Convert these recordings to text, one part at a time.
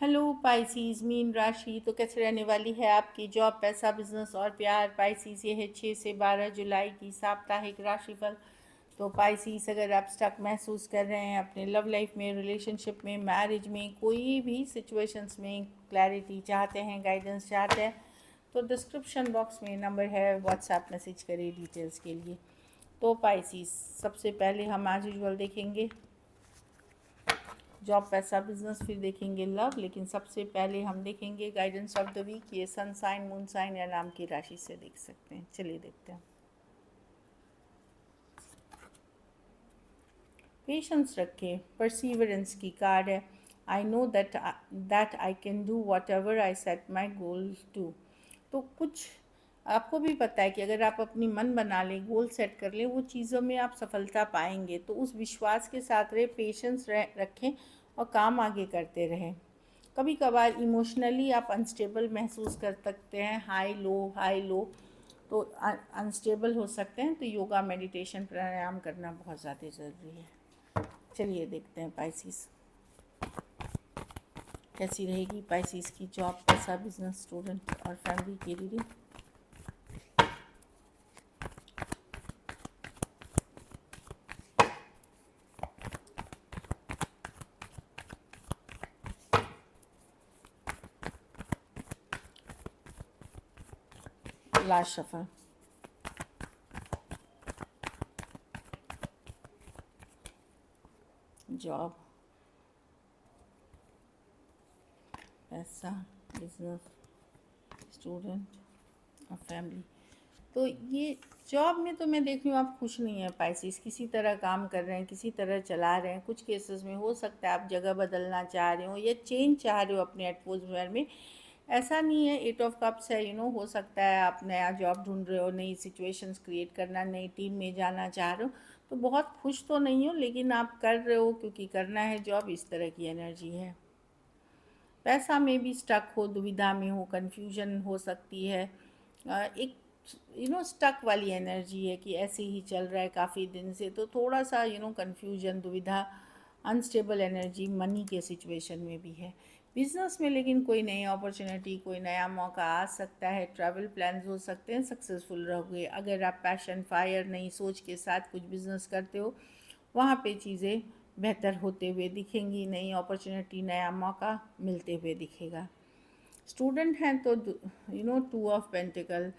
Hello Pisces mean राशि तो कैसे रहने वाली है आपकी जॉब, पैसा, बिजनेस और प्यार। पाइसीज ये है 6 से 12 जुलाई की साप्ताहिक राशिफल। तो पाइसीज, अगर आप स्टक महसूस कर रहे हैं अपने लव लाइफ में, रिलेशनशिप में, मैरिज में, कोई भी सिचुएशंस में क्लैरिटी चाहते हैं, गाइडेंस चाहते हैं, तो डिस्क्रिप्शन बॉक्स में नंबर है, व्हाट्सएप मैसेज करिए डिटेल्स के लिए। तो पाइसीज, सबसे पहले हम आज यूजुअल देखेंगे जॉब, पैसा, बिजनेस, फिर देखेंगे लव, लेकिन सबसे पहले हम देखेंगे गाइडेंस ऑफ द वीक। ये सन साइन, मून साइन या नाम की राशि से देख सकते हैं। चलिए देखते हैं। पेशेंस रखें, परसीवरेंस की कार्ड है। I know that I can do whatever I set my goal to. तो कुछ आपको भी पता है कि अगर आप अपनी मन बना लें, गोल सेट कर लें, वो चीज़ों में आप सफलता पाएंगे। तो उस विश्वास के साथ रहे, पेशेंस रखें और काम आगे करते रहें। कभी कभार इमोशनली आप अनस्टेबल महसूस कर सकते हैं, हाई लो, तो अनस्टेबल हो सकते हैं। तो योगा, मेडिटेशन, प्राणायाम करना बहुत ज़्यादा ज़रूरी है। चलिए देखते हैं पाइसिस कैसी रहेगी। पाइसिस की जॉब, पैसा, बिजनेस, स्टूडेंट और फैमिली की रीडिंग। Last shuffle. जॉब, पैसा, बिजनेस, स्टूडेंट और फैमिली। तो ये जॉब में तो मैं देख रही हूँ आप खुश नहीं हैं पाइसिस, किसी तरह काम कर रहे हैं, किसी तरह चला रहे हैं। कुछ केसेस में हो सकता है आप जगह बदलना चाह रहे हो या चेंज चाह रहे हो अपने एटमॉस्फेयर में। ऐसा नहीं है, 8 ऑफ कप्स है, हो सकता है आप नया जॉब ढूंढ रहे हो, नई सिचुएशंस क्रिएट करना, नई टीम में जाना चाह रहे हो। तो बहुत खुश तो नहीं हो, लेकिन आप कर रहे हो क्योंकि करना है जॉब, इस तरह की एनर्जी है। पैसा में भी स्टक हो, दुविधा में हो, कन्फ्यूजन हो सकती है। एक स्टक वाली एनर्जी है कि ऐसे ही चल रहा है काफ़ी दिन से, तो थोड़ा सा कन्फ्यूजन, दुविधा, अनस्टेबल एनर्जी मनी के सिचुएशन में भी है। बिजनेस में लेकिन कोई नई अपॉर्चुनिटी, कोई नया मौका आ सकता है। ट्रैवल प्लान्स हो सकते हैं, सक्सेसफुल रहोगे। अगर आप पैशन, फायर, नई सोच के साथ कुछ बिजनेस करते हो, वहाँ पे चीज़ें बेहतर होते हुए दिखेंगी। नई अपॉर्चुनिटी, नया मौका मिलते हुए दिखेगा। स्टूडेंट हैं तो 2 ऑफ पेंटिकल,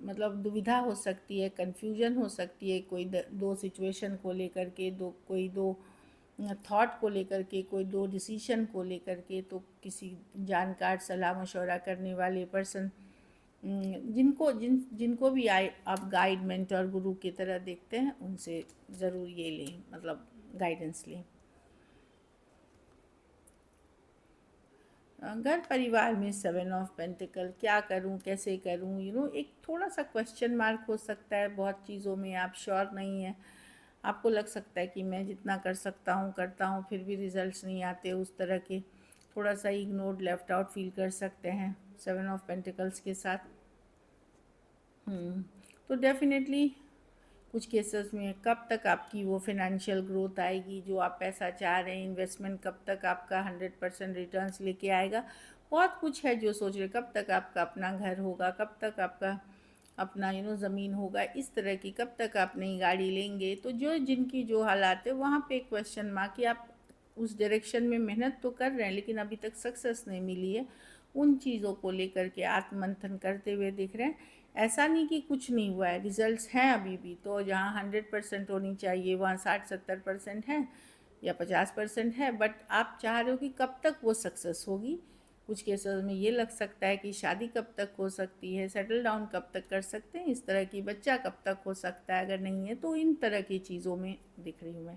मतलब दुविधा हो सकती है, कन्फ्यूजन हो सकती है, कोई दो सिचुएशन को लेकर के, कोई दो थॉट को लेकर के, कोई दो डिसीशन को लेकर के। तो किसी जानकार, सलाह मशवरा करने वाले पर्सन, जिनको भी आप गाइड, मेंटर, गुरु की तरह देखते हैं, उनसे ज़रूर ये लें, मतलब गाइडेंस लें। घर परिवार में 7 ऑफ पेंटिकल, क्या करूं, कैसे करूं, एक थोड़ा सा क्वेश्चन मार्क हो सकता है। बहुत चीज़ों में आप श्योर नहीं हैं। आपको लग सकता है कि मैं जितना कर सकता हूं करता हूं, फिर भी रिजल्ट्स नहीं आते, उस तरह के थोड़ा सा इग्नोर्ड, लेफ्ट आउट फील कर सकते हैं 7 ऑफ पेंटिकल्स के साथ। तो डेफिनेटली कुछ केसेस में कब तक आपकी वो फिनेंशियल ग्रोथ आएगी जो आप पैसा चाह रहे हैं, इन्वेस्टमेंट कब तक आपका 100% रिटर्न्स लेके आएगा। बहुत कुछ है जो सोच रहे, कब तक आपका अपना घर होगा, कब तक आपका अपना ज़मीन होगा, इस तरह की, कब तक आप नई गाड़ी लेंगे। तो जो जिनकी जो हालात है, वहाँ पे क्वेश्चन मार्क कि आप उस डायरेक्शन में मेहनत तो कर रहे हैं लेकिन अभी तक सक्सेस नहीं मिली है। उन चीज़ों को लेकर के आत्ममंथन करते हुए दिख रहे हैं। ऐसा नहीं कि कुछ नहीं हुआ है, रिजल्ट्स हैं अभी भी। तो जहाँ 100% होनी चाहिए, वहाँ 60-70% है या 50% है। बट आप चाह रहे हो कि कब तक वो सक्सेस होगी। कुछ केसेस में ये लग सकता है कि शादी कब तक हो सकती है, सेटल डाउन कब तक कर सकते हैं, इस तरह की, बच्चा कब तक हो सकता है अगर नहीं है। तो इन तरह की चीज़ों में दिख रही हूँ मैं।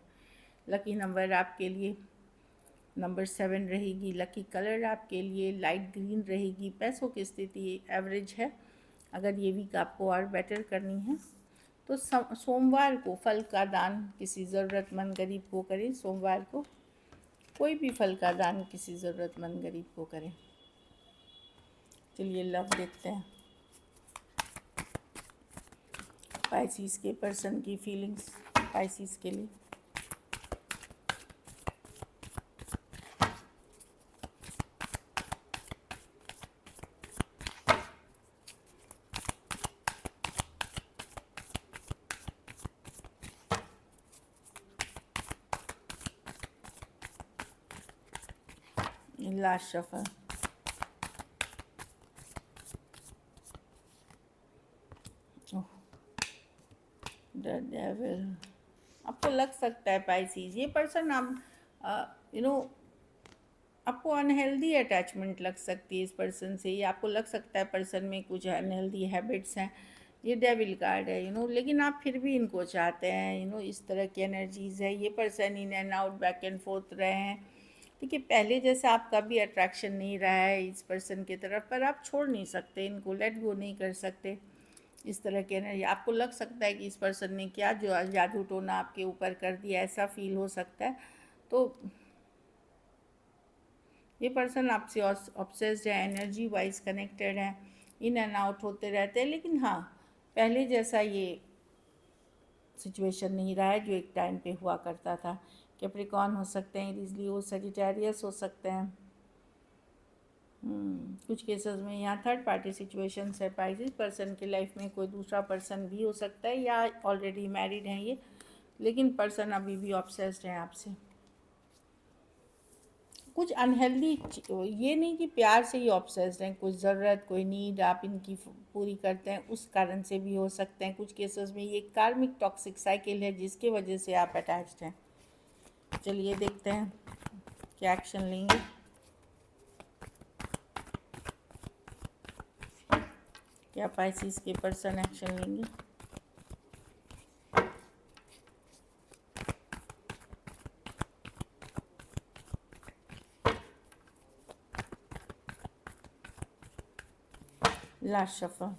लकी नंबर आपके लिए नंबर 7 रहेगी। लकी कलर आपके लिए लाइट ग्रीन रहेगी। पैसों की स्थिति एवरेज है। अगर ये वीक आपको और बेटर करनी है तो सोमवार को फल का दान किसी ज़रूरतमंद गरीब को करें। सोमवार को कोई भी फल का दान किसी ज़रूरतमंद गरीब को करें। चलिए लव देखते हैं। पाइसिस के पर्सन की फीलिंग्स पाइसिस के लिए। Last shuffle. The devil. आपको लग सकता है पाइसीज ये पर्सन आप आपको अनहेल्दी अटैचमेंट लग सकती है इस पर्सन से, या आपको लग सकता है पर्सन में कुछ अनहेल्दी हैबिट्स हैं। ये डेविल कार्ड है लेकिन आप फिर भी इनको चाहते हैं इस तरह की एनर्जीज़ है। ये person in and out back and fourth रहे हैं। देखिए पहले जैसा आपका भी अट्रैक्शन नहीं रहा है इस पर्सन की तरफ, पर आप छोड़ नहीं सकते इनको, लेट गो नहीं कर सकते इस तरह के एनर्जी। आपको लग सकता है कि इस पर्सन ने क्या जो जादू टोना आपके ऊपर कर दिया, ऐसा फील हो सकता है। तो ये पर्सन आपसे ऑब्सेस्ड है, एनर्जी वाइज कनेक्टेड है, इन एंड आउट होते रहते हैं। लेकिन हाँ, पहले जैसा ये सिचुएशन नहीं रहा है जो एक टाइम पे हुआ करता था। कैप्रिकॉर्न हो सकते हैं, इजली हो, सजिटेरियस हो सकते हैं। कुछ केसेस में यहाँ थर्ड पार्टी सिचुएशन है। पाइसेस पर्सन की लाइफ में कोई दूसरा पर्सन भी हो सकता है, या ऑलरेडी मैरिड हैं ये, लेकिन पर्सन अभी भी ऑब्सेस्ड है आपसे। कुछ अनहेल्दी, ये नहीं कि प्यार से ही ऑब्सेस्ड हैं, कुछ ज़रूरत, कोई नीड आप इनकी पूरी करते हैं, उस कारण से भी हो सकते हैं। कुछ केसेस में ये कार्मिक टॉक्सिक साइकिल है जिसके वजह से आप अटैच्ड हैं। चलिए देखते हैं क्या एक्शन लेंगे। क्या पाइसेस के पर्सन एक्शन लेंगे। Last shuffle.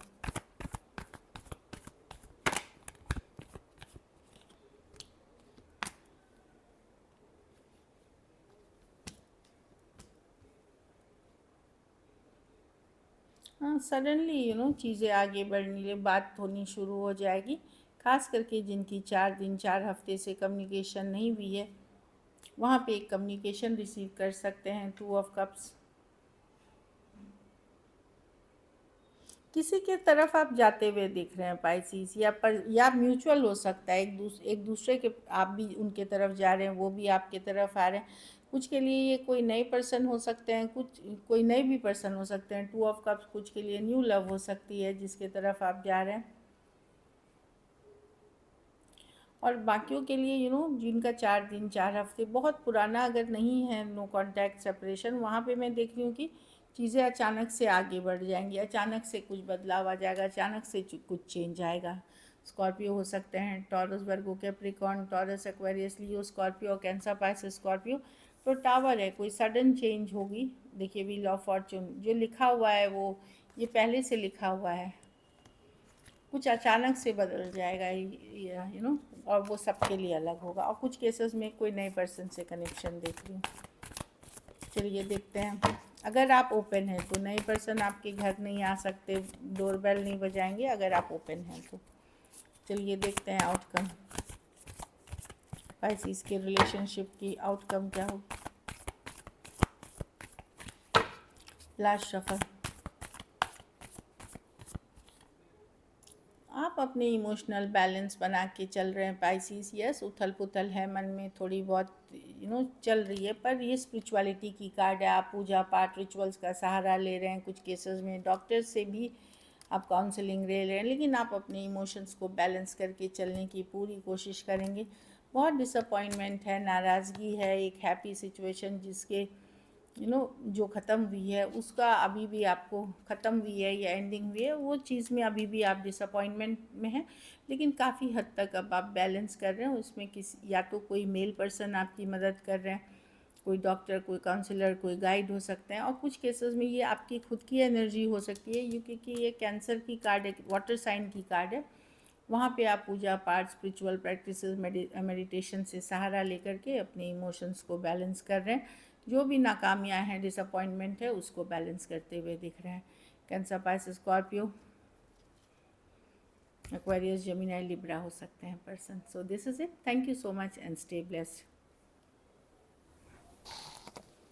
हाँ, सडनली चीज़ें आगे बढ़ने लिए बात होनी शुरू हो जाएगी। खास करके जिनकी 4 दिन 4 हफ्ते से कम्युनिकेशन नहीं हुई है, वहाँ पे एक कम्युनिकेशन रिसीव कर सकते हैं। 2 ऑफ कप्स। किसी के तरफ आप जाते हुए दिख रहे हैं पाइसीस, या म्यूचुअल हो सकता है, एक दूसरे के, आप भी उनके तरफ जा रहे हैं, वो भी आपके तरफ आ रहे हैं। कुछ के लिए ये कोई नए पर्सन हो सकते हैं, कोई नए भी पर्सन हो सकते हैं। 2 ऑफ कप्स कुछ के लिए न्यू लव हो सकती है जिसके तरफ आप जा रहे हैं। और बाकियों के लिए जिनका 4 दिन 4 हफ्ते बहुत पुराना अगर नहीं है, नो कॉन्टैक्ट सेपरेशन, वहाँ पे मैं देख रही हूँ कि चीज़ें अचानक से आगे बढ़ जाएंगी, अचानक से कुछ बदलाव आ जाएगा, अचानक से कुछ चेंज आएगा। स्कॉर्पियो हो सकते हैं, टॉरस, वर्गो, कैप्रिकॉर्न, टॉरस, एक्वेरियस, लियो, स्कॉर्पियो, कैंसर, पाइसेस, स्कॉर्पियो। तो टावर है, कोई सडन चेंज होगी। देखिए व्हील ऑफ फॉर्चून जो लिखा हुआ है वो ये पहले से लिखा हुआ है, कुछ अचानक से बदल जाएगा और वो सबके लिए अलग होगा। और कुछ केसेस में कोई नए पर्सन से कनेक्शन देख रही हूँ। चलिए देखते हैं। अगर आप ओपन हैं तो नए पर्सन आपके घर नहीं आ सकते, डोरबेल नहीं बजाएंगे अगर आप ओपन हैं तो। चलिए देखते हैं आउटकम, पाइसेस के रिलेशनशिप की आउटकम क्या हो। Last shuffle. आप अपने इमोशनल बैलेंस बना के चल रहे हैं पाइसेस। यस, उथल पुथल है मन में, थोड़ी बहुत चल रही है, पर ये स्पिरिचुअलिटी की कार्ड है। आप पूजा पाठ रिचुअल्स का सहारा ले रहे हैं, कुछ केसेस में डॉक्टर से भी आप काउंसलिंग ले रहे हैं, लेकिन आप अपने इमोशंस को बैलेंस करके चलने की पूरी कोशिश करेंगे। बहुत डिसअपॉइंटमेंट है, नाराज़गी है, एक हैप्पी सिचुएशन जिसके जो ख़त्म हुई है उसका अभी भी आपको ख़त्म हुई है या एंडिंग हुई है, वो चीज़ में अभी भी आप डिसअपॉइंटमेंट में हैं। लेकिन काफ़ी हद तक अब आप बैलेंस कर रहे हैं उसमें, किसी या तो कोई मेल पर्सन आपकी मदद कर रहे हैं, कोई डॉक्टर, कोई काउंसलर, कोई गाइड हो सकते हैं। और कुछ केसेस में ये आपकी खुद की एनर्जी हो सकती है, क्योंकि ये कैंसर की कार्ड है, वाटर साइन की कार्ड है। वहाँ पे आप पूजा पाठ, स्पिरिचुअल प्रैक्टिसेस, मेडिटेशन से सहारा लेकर के अपने इमोशंस को बैलेंस कर रहे हैं। जो भी नाकामियाँ हैं, डिसअपॉइंटमेंट है, उसको बैलेंस करते हुए दिख रहे हैं। Cancer, Pisces, Scorpio, Aquarius, Gemini, Libra हो सकते हैं person. So this is it. Thank you so much and stay blessed.